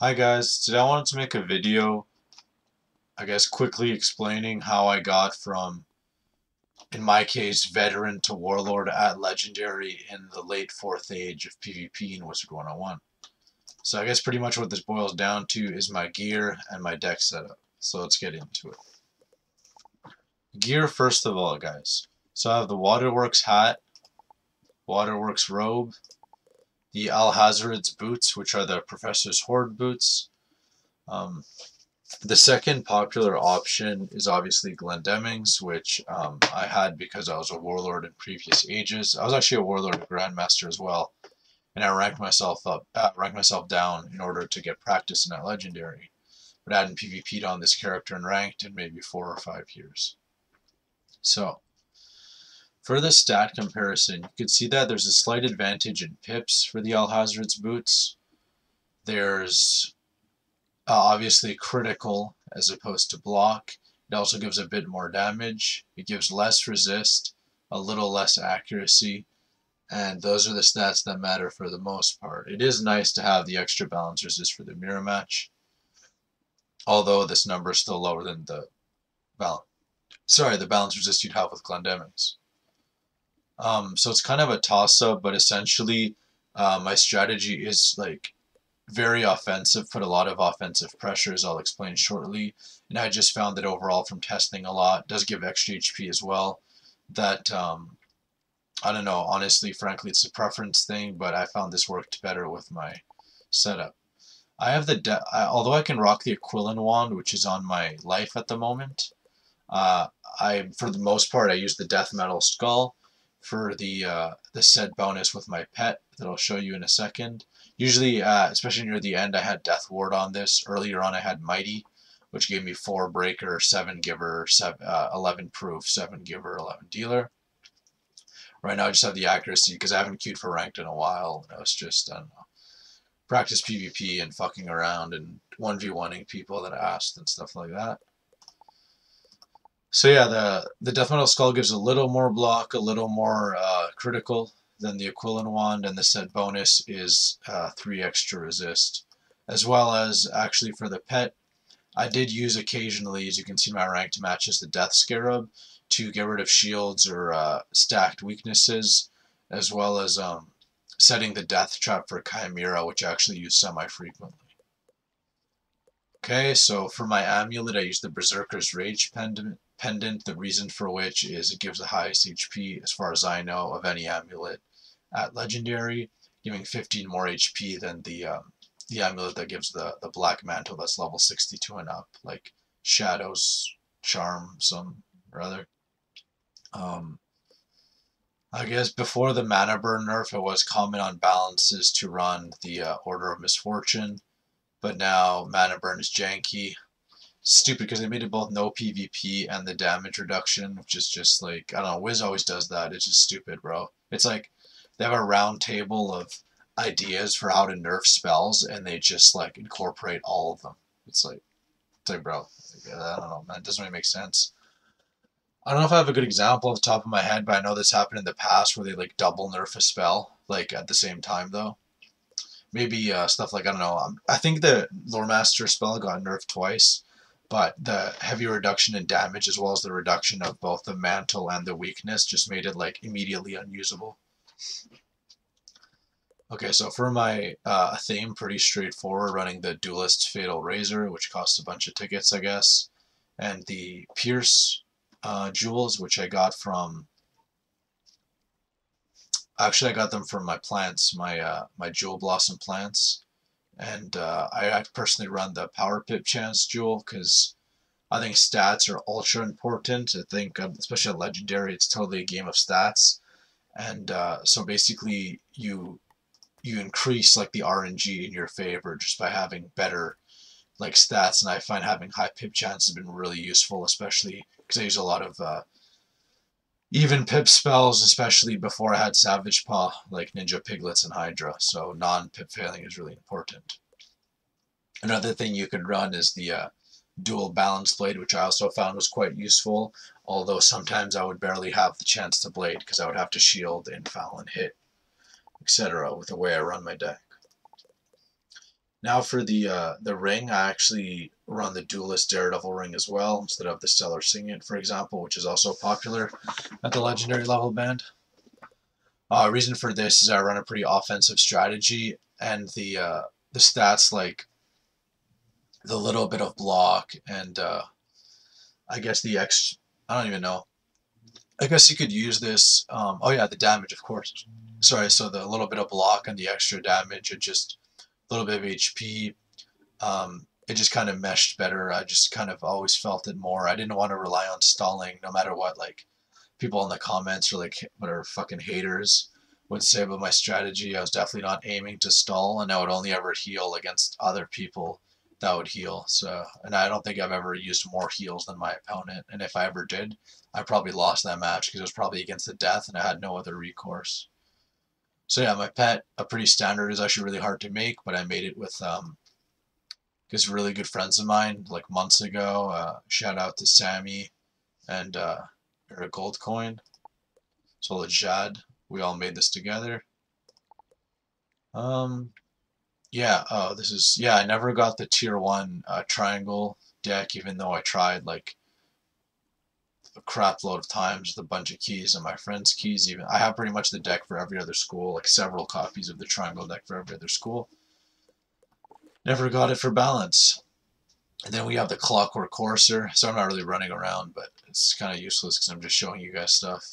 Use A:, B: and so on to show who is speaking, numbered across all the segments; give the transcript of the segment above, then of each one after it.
A: Hi guys, today I wanted to make a video, quickly explaining how I got from, in my case, veteran to warlord at legendary in the late 4th age of PvP in Wizard 101. So I guess pretty much what this boils down to is my gear and my deck setup. So let's get into it. Gear first of all, guys. So I have the Waterworks hat, Waterworks robe, the Alhazred's boots, which are the Professor's Horde boots. The second popular option is obviously Glendemming's, which I had because I was a warlord in previous ages. I was actually a warlord and grandmaster as well, and I ranked myself down in order to get practice in that legendary. But I hadn't PvP'd on this character and ranked in maybe 4 or 5 years. So for the stat comparison, you can see that there's a slight advantage in pips for the Alhazred's boots. There's obviously critical as opposed to block. It also gives a bit more damage. It gives less resist, a little less accuracy, and those are the stats that matter for the most part. It is nice to have the extra balance resist for the mirror match, although this number is still lower than the balance resist you'd have with Glendemming's. So it's kind of a toss-up, but essentially my strategy is like very offensive, put a lot of offensive pressures, I'll explain shortly. And I just found that overall from testing a lot, does give extra HP as well, that, I don't know, honestly, frankly, it's a preference thing, but I found this worked better with my setup. I have although I can rock the Aquilin wand, which is on my life at the moment, for the most part, I use the Death Metal Skull for the set bonus with my pet that I'll show you in a second. Usually, especially near the end, I had Death Ward on this. Earlier on, I had Mighty, which gave me 4 Breaker, 7 Giver, 11 Proof, 7 Giver, 11 Dealer. Right now, I just have the accuracy because I haven't queued for ranked in a while. I was just, I don't know, practice PvP and fucking around and 1v1ing people that I asked and stuff like that. So yeah, the Death Metal Skull gives a little more block, a little more critical than the Aquilin wand, and the set bonus is 3 extra resist. As well as, actually for the pet, I did use occasionally, as you can see my ranked matches, the Death Scarab to get rid of shields or stacked weaknesses, as well as setting the Death Trap for Chimera, which I actually use semi-frequently. Okay, so for my amulet, I use the Berserker's Rage pendant, the reason for which is it gives the highest HP, as far as I know, of any amulet at legendary, giving 15 more HP than the amulet that gives the black mantle that's level 62 and up, like Shadow's Charm, some or other. I guess before the mana burn nerf, it was common on balances to run the Order of Misfortune, but now mana burn is janky. Stupid because they made it both no PvP and the damage reduction, which is just like, I don't know, Wiz always does that. It's just stupid, bro. It's like they have a round table of ideas for how to nerf spells and they just like incorporate all of them. It's like bro, I don't know, man, it doesn't really make sense. I don't know if I have a good example off the top of my head, but I know this happened in the past where they like double nerf a spell like at the same time though. Maybe stuff like, I don't know, I think the Lore Master spell got nerfed twice, but the heavy reduction in damage as well as the reduction of both the mantle and the weakness just made it like immediately unusable. Okay, so for my theme, pretty straightforward, running the Duelist Fatal Razor, which costs a bunch of tickets, I guess, and the Pierce jewels, which I got from, actually I got them from my plants, my Jewel Blossom plants, and I personally run the Power Pip Chance jewel because I think stats are ultra important. I think, especially at Legendary, it's totally a game of stats. And so basically, you increase like the RNG in your favor just by having better like stats. And I find having high pip chance has been really useful, especially because I use a lot of even pip spells, especially before I had Savage Paw, like Ninja Piglets and Hydra. So non-pip failing is really important. Another thing you could run is the dual balance blade, which I also found was quite useful, although sometimes I would barely have the chance to blade because I would have to shield and foul and hit, etc. with the way I run my deck. Now for the ring, I actually run the Duelist Daredevil ring as well, instead of the Stellar Signet, for example, which is also popular at the Legendary level band. Reason for this is I run a pretty offensive strategy, and the stats like the little bit of block and I guess the X. I don't even know. I guess you could use this. Oh yeah, the damage, of course. Sorry, so the little bit of block and the extra damage, and just a little bit of HP. It just kind of meshed better. I just kind of always felt it more. I didn't want to rely on stalling, no matter what. Like people in the comments or like what are fucking haters would say about my strategy. I was definitely not aiming to stall, and I would only ever heal against other people that would heal. So, and I don't think I've ever used more heals than my opponent. And if I ever did, I probably lost that match because it was probably against the death, and I had no other recourse. So yeah, my pet, a pretty standard, is actually really hard to make, but I made it with because really good friends of mine like months ago. Shout out to Sammy and a gold coin. So Jad, we all made this together. Yeah. Oh, this is yeah. I never got the tier 1 triangle deck, even though I tried like a crap load of times with a bunch of keys and my friends' keys. Even I have pretty much the deck for every other school, like several copies of the triangle deck for every other school. Never got it for balance. And then we have the Clockwork Courser. So I'm not really running around, but it's kind of useless because I'm just showing you guys stuff.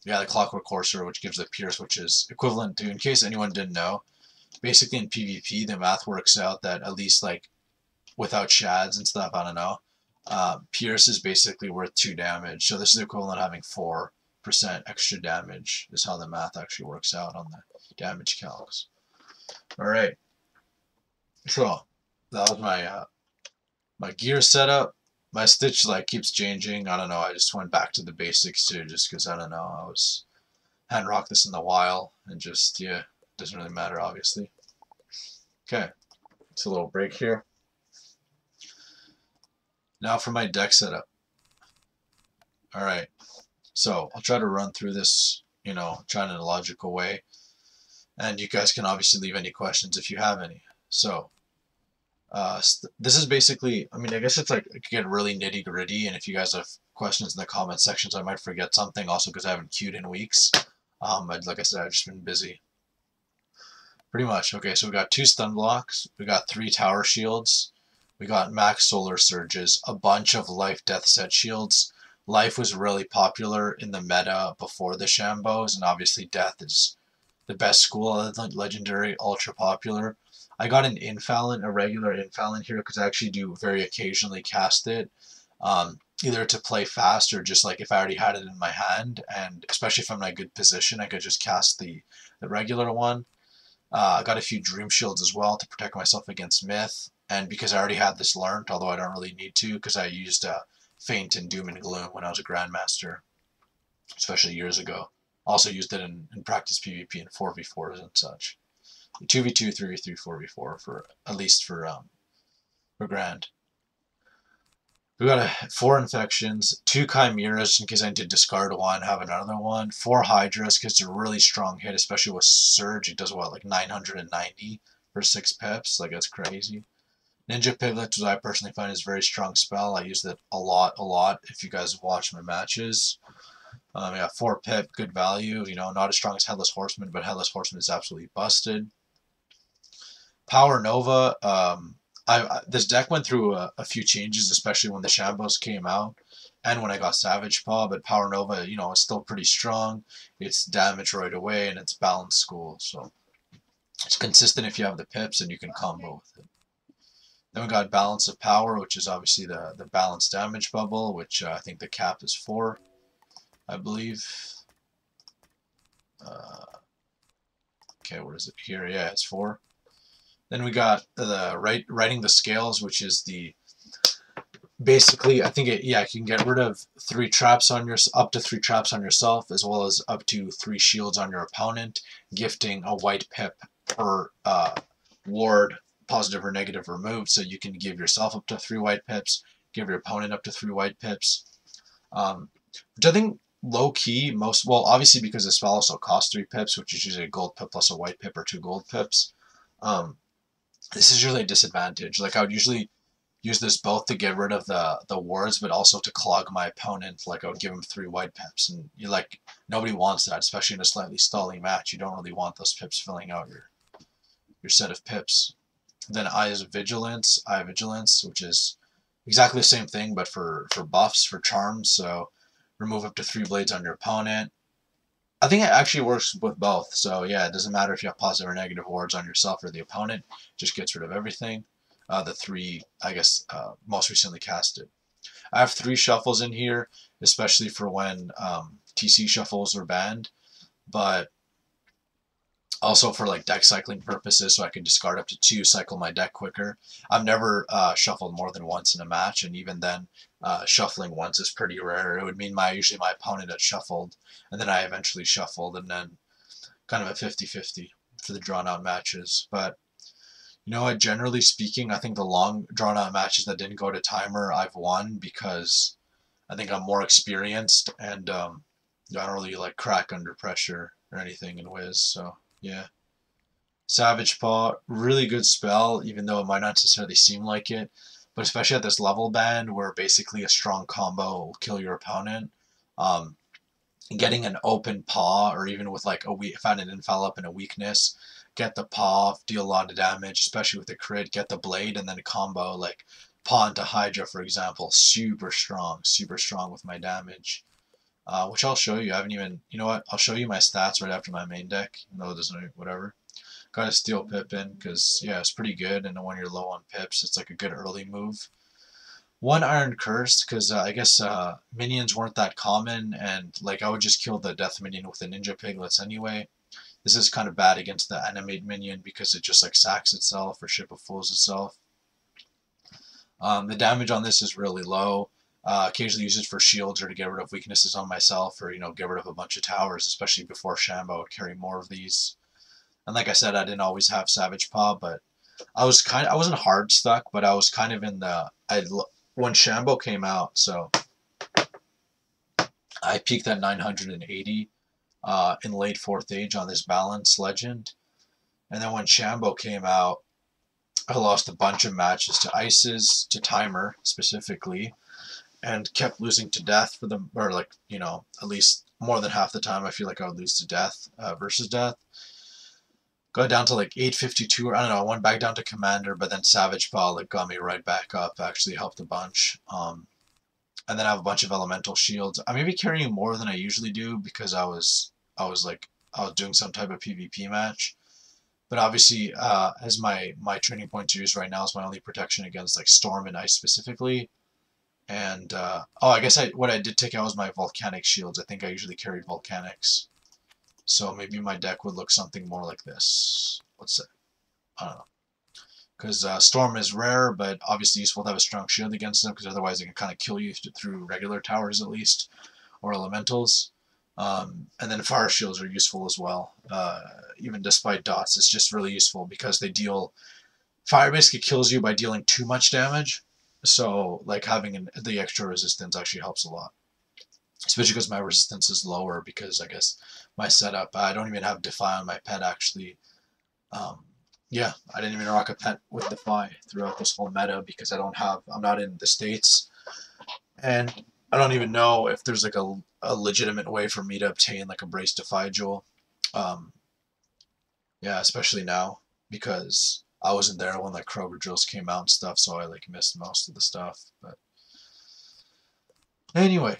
A: Yeah, the Clockwork Courser, which gives the Pierce, which is equivalent to, in case anyone didn't know, basically in PvP, the math works out that at least like without shads and stuff, I don't know, Pierce is basically worth 2 damage. So this is equivalent to having 4% extra damage, is how the math actually works out on the damage calcs. Alright, so that was my gear setup. My stitch like keeps changing. I don't know. I just went back to the basics too, just because I don't know. I was hadn't rocked this in a while, and just yeah, doesn't really matter obviously. Okay, it's a little break here. Now for my deck setup. All right, so I'll try to run through this, you know, try in a logical way, and you guys can obviously leave any questions if you have any. So this is basically, I mean, I guess it's like, it could get really nitty gritty, and if you guys have questions in the comment sections, I might forget something, also because I haven't queued in weeks. Like I said, I've just been busy. Pretty much. Okay, so we got 2 stun blocks, we got 3 tower shields, we got max solar surges, a bunch of life death set shields. Life was really popular in the meta before the Shambos, and obviously death is the best school, legendary, ultra popular. I got an Infallon, a regular Infallon here, because I actually do very occasionally cast it, either to play fast or just like if I already had it in my hand, and especially if I'm in a good position, I could just cast the regular one. I got a few Dream Shields as well to protect myself against Myth, and because I already had this learned, although I don't really need to, because I used Feint and Doom and Gloom when I was a Grandmaster, especially years ago. Also used it in practice PvP and 4v4s and such. 2v2, 3v3, 4v4 for at least for Grand. We got 4 infections, 2 chimeras in case I need to discard one, have another one, 4 hydras because it's a really strong hit, especially with surge. It does what, like 990 for 6 pips, like that's crazy. Ninja Piglets, which I personally find is a very strong spell. I use it a lot. If you guys watch my matches. Yeah, 4 pip, good value. You know, not as strong as Headless Horseman, but Headless Horseman is absolutely busted. Power Nova, this deck went through a few changes, especially when the Shambos came out and when I got Savage Paw, but Power Nova, you know, it's still pretty strong. It's damage right away, and it's balanced school, so it's consistent if you have the pips and you can combo with it. Then we got Balance of Power, which is obviously the balanced damage bubble, which I think the cap is 4, I believe. Okay, what is it here? Yeah, it's 4. Then we got the writing the scales, which is the basically I think you can get rid of 3 traps on your up to 3 traps on yourself, as well as up to 3 shields on your opponent, gifting a white pip per ward, positive or negative removed. So you can give yourself up to 3 white pips, give your opponent up to 3 white pips, which I think low key well obviously because the spell also costs 3 pips, which is usually a gold pip plus a white pip or 2 gold pips. This is usually a disadvantage. Like I would usually use this both to get rid of the wards, but also to clog my opponent. Like I would give him 3 white pips, and you like nobody wants that, especially in a slightly stalling match. You don't really want those pips filling out your set of pips. Then Eye of Vigilance, which is exactly the same thing, but for buffs, for charms. So remove up to 3 blades on your opponent. I think it actually works with both. So yeah, it doesn't matter if you have positive or negative wards on yourself or the opponent. It just gets rid of everything. The 3, I guess, most recently casted. I have 3 shuffles in here, especially for when TC shuffles are banned, but also for like deck cycling purposes, so I can discard up to 2, cycle my deck quicker. I've never shuffled more than once in a match, and even then, shuffling once is pretty rare. It would mean usually my opponent had shuffled, and then I eventually shuffled, and then kind of a 50-50 for the drawn out matches. But you know what? Generally speaking, I think the long drawn out matches that didn't go to timer, I've won because I think I'm more experienced, and I don't really like crack under pressure or anything in Wiz. So yeah. Savage Paw, really good spell, even though it might not necessarily seem like it. But especially at this level band where basically a strong combo will kill your opponent. Um, Getting an open paw, or even with like find an infall up and a weakness, get the paw, deal a lot of damage, especially with the crit, get the blade, and then a combo like paw into Hydra, for example. Super strong with my damage. Which I'll show you. I haven't even, you know what? I'll show you my stats right after my main deck. No, there's no whatever. Got a Steel Pippin because yeah, it's pretty good. And when you're low on pips, it's like a good early move. 1 Iron Cursed because I guess minions weren't that common, and like I would just kill the death minion with the Ninja Piglets anyway. This is kind of bad against the animate minion because it just like sacks itself or Ship of Fools itself. The damage on this is really low. Occasionally use it for shields or to get rid of weaknesses on myself, or get rid of a bunch of towers, especially before Shambo. I would carry more of these. And like I said, I didn't always have Savage Paw, but I wasn't hard stuck, but I was kind of in the when Shambo came out, so I peaked at 980 in late 4th age on this Balance Legend. And then when Shambo came out, I lost a bunch of matches to Ices, to Timer specifically, and kept losing to Death for them, or like, at least more than half the time I feel like I would lose to Death versus Death. Got down to like 852, or I don't know, I went back down to Commander, but then Savage Paw like got me right back up, actually helped a bunch. And then I have a bunch of elemental shields. I may be carrying more than I usually do because I was doing some type of PvP match. But obviously, as my training point to use right now is my only protection against like Storm and Ice specifically. And I guess what I did take out was my Volcanic shields. I think I usually carried Volcanics. So maybe my deck would look something more like this. Let's say, I don't know. Because Storm is rare, but obviously useful to have a strong shield against them, because otherwise it can kind of kill you through regular towers at least, or elementals. And then fire shields are useful as well. Even despite dots, it's just really useful because they deal... Fire basically kills you by dealing too much damage. So like having the extra resistance actually helps a lot. Especially because my resistance is lower because I guess my setup, I don't even have Defy on my pet actually. Yeah, I didn't even rock a pet with Defy throughout this whole meta because I'm not in the States. And I don't even know if there's like a legitimate way for me to obtain like a Brace Defy jewel. Yeah, especially now because I wasn't there when like Kroger drills came out and stuff, so I like missed most of the stuff. But anyway,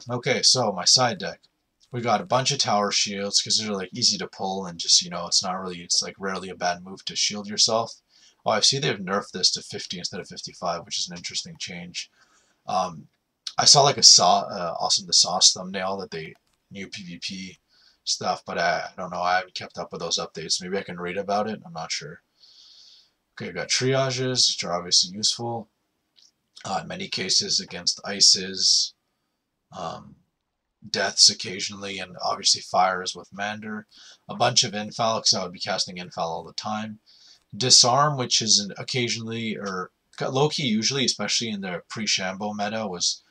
A: okay, so my side deck. We got a bunch of tower shields because they're like easy to pull and just, it's like rarely a bad move to shield yourself. Oh, I see they've nerfed this to 50 instead of 55, which is an interesting change. I saw like Awesome the Sauce thumbnail that they new PvP stuff, but I don't know. I haven't kept up with those updates. Maybe I can read about it. I'm not sure. Okay, we've got triages, which are obviously useful. In many cases against ices. Deaths occasionally, and obviously fires with Mander. A bunch of infall, because I would be casting infall all the time. Disarm, which is occasionally, or low-key usually, especially in the pre-Shambo meta, was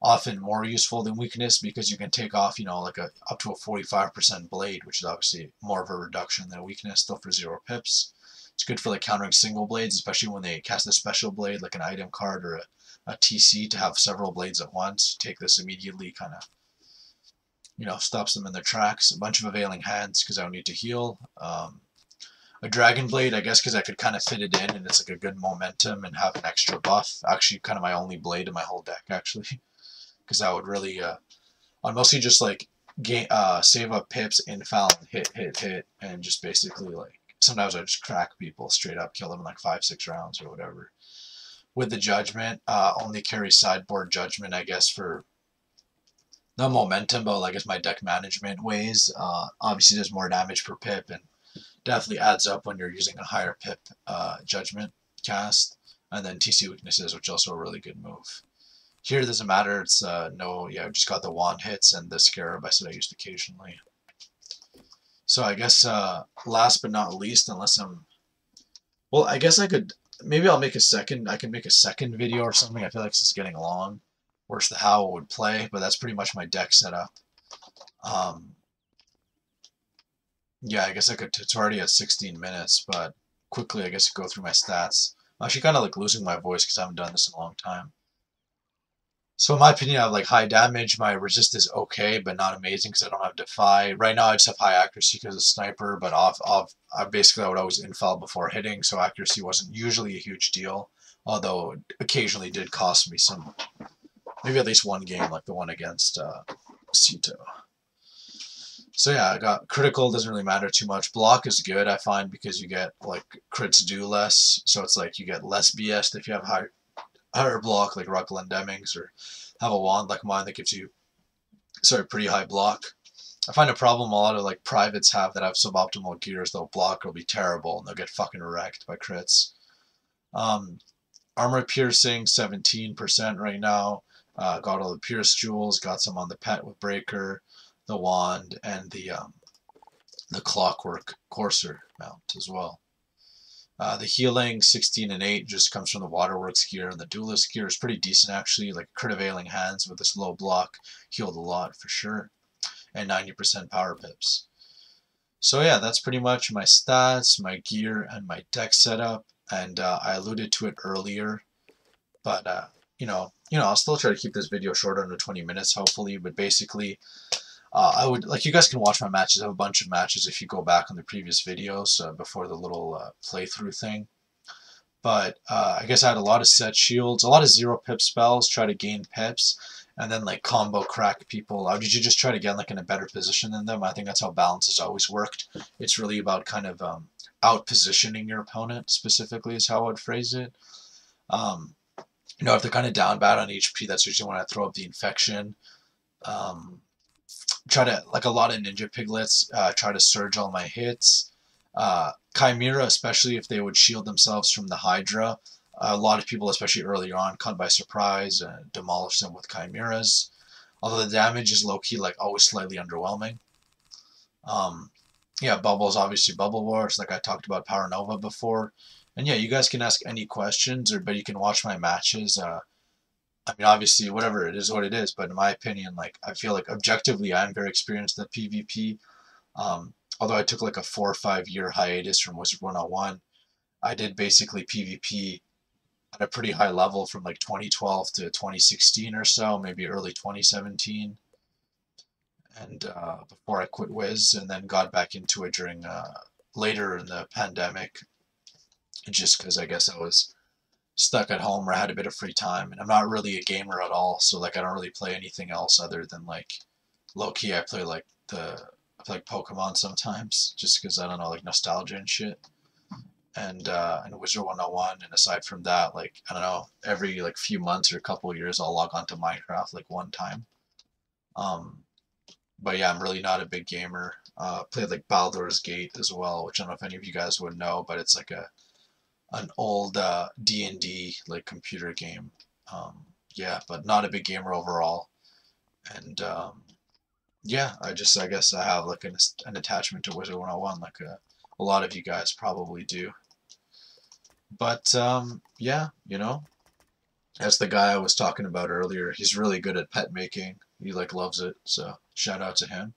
A: often more useful than weakness because you can take off, like up to a 45% blade, which is obviously more of a reduction than a weakness, still for 0 pips. It's good for like countering single blades, especially when they cast a special blade like an item card or a TC to have several blades at once. Take this immediately, kind of, you know, stops them in their tracks. A bunch of availing hands because I don't need to heal. A Dragon Blade, I guess, because I could kind of fit it in, and it's like a good momentum and have an extra buff. Actually, kind of my only blade in my whole deck, actually, because I would really, I'd mostly just like save up pips, infoul, hit, and just basically like sometimes I just crack people straight up, kill them in like 5-6 rounds or whatever. With the Judgment, only carry sideboard Judgment, I guess, for no momentum, but I guess my deck management ways. Obviously, there's more damage per pip, and definitely adds up when you're using a higher pip Judgment cast. And then TC weaknesses, which is also a really good move. Here it doesn't matter. It's no, yeah, I just got the wand hits and the Scarab I said I used occasionally. So I guess last but not least, unless I'm, well, I guess I could, maybe I'll make a second, I can make a second video or something. I feel like this is getting long. Where's the how it would play, but that's pretty much my deck setup. Yeah, I guess I could, it's already at 16 minutes, but quickly I guess go through my stats. I'm actually kind of like losing my voice because I haven't done this in a long time. So in my opinion, I have like high damage. My resist is okay, but not amazing because I don't have defy. Right now I just have high accuracy because of sniper, but I basically I would always infoul before hitting, so accuracy wasn't usually a huge deal. Although it occasionally did cost me some, maybe at least one game like the one against Sito. So yeah, I got critical, doesn't really matter too much. Block is good, I find, because you get like crits do less, so it's like you get less BS if you have higher block like Rockland-Demings, or have a wand like mine that gives you, sorry, pretty high block. I find a problem a lot of like privates have that have suboptimal gears. They'll block will be terrible and they'll get fucking wrecked by crits. Armor piercing 17% right now. Got all the pierce jewels, got some on the pet with breaker, the wand, and the clockwork courser mount as well. The healing 16 and 8 just comes from the waterworks gear, and the duelist gear is pretty decent actually. Like crit availing hands with this low block healed a lot for sure, and 90% power pips. So yeah, that's pretty much my stats, my gear, and my deck setup. And I alluded to it earlier, but you know, I'll still try to keep this video short, under 20 minutes hopefully. But basically, I would, like, you guys can watch my matches. I have a bunch of matches if you go back on the previous videos before the little playthrough thing. But I guess I had a lot of set shields, a lot of 0 pip spells, try to gain pips, and then like combo crack people. Did you just try to get like in a better position than them? I think that's how balance has always worked. It's really about kind of out positioning your opponent specifically is how I would phrase it. You know, if they're kind of down bad on HP, that's usually when I throw up the infection. Try to, like a lot of ninja piglets, try to surge all my hits. Chimera, especially if they would shield themselves from the Hydra. A lot of people, especially early on, caught by surprise and demolish them with chimeras. Although the damage is low-key, like, always slightly underwhelming. Yeah, bubbles, obviously Bubble Wars, like I talked about Power Nova before. And yeah, you guys can ask any questions, but you can watch my matches. I mean, obviously, whatever it is, what it is. But in my opinion, like, I feel like objectively, I'm very experienced at PvP. Although I took like a 4 or 5 year hiatus from Wizard101, I did basically PvP at a pretty high level from like 2012 to 2016 or so, maybe early 2017. And before I quit Wiz, and then got back into it during later in the pandemic, just because I guess I was stuck at home or I had a bit of free time, and I'm not really a gamer at all, so like I don't really play anything else other than like low key I play like Pokemon sometimes, just because I don't know, like nostalgia and shit, and Wizard101, and aside from that, like I don't know, every like few months or a couple of years I'll log on to Minecraft like one time. But yeah, I'm really not a big gamer. Played like Baldur's Gate as well, which I don't know if any of you guys would know, but it's like an old D&D like computer game. Yeah, but not a big gamer overall. And yeah, I guess I have like an attachment to Wizard101, like a lot of you guys probably do. But yeah, you know, as the guy I was talking about earlier, he's really good at pet making. He like loves it, so shout out to him.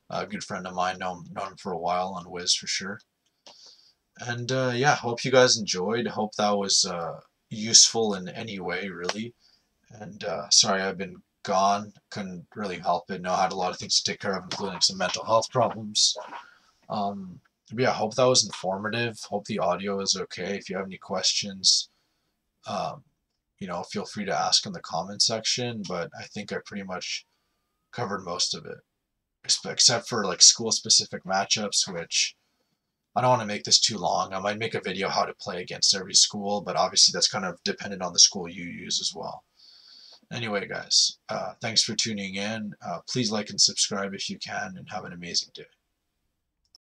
A: A good friend of mine, known him for a while on Wiz for sure. And yeah, hope you guys enjoyed. Hope that was useful in any way, really. And sorry, I've been gone. Couldn't really help it. No, I had a lot of things to take care of, including some mental health problems. But yeah, hope that was informative. Hope the audio is okay. If you have any questions, um, feel free to ask in the comment section. But I think I pretty much covered most of it, except for like school-specific matchups, which I don't want to make this too long. I might make a video how to play against every school, but obviously that's kind of dependent on the school you use as well. Anyway, guys, thanks for tuning in. Please like and subscribe if you can, and have an amazing day.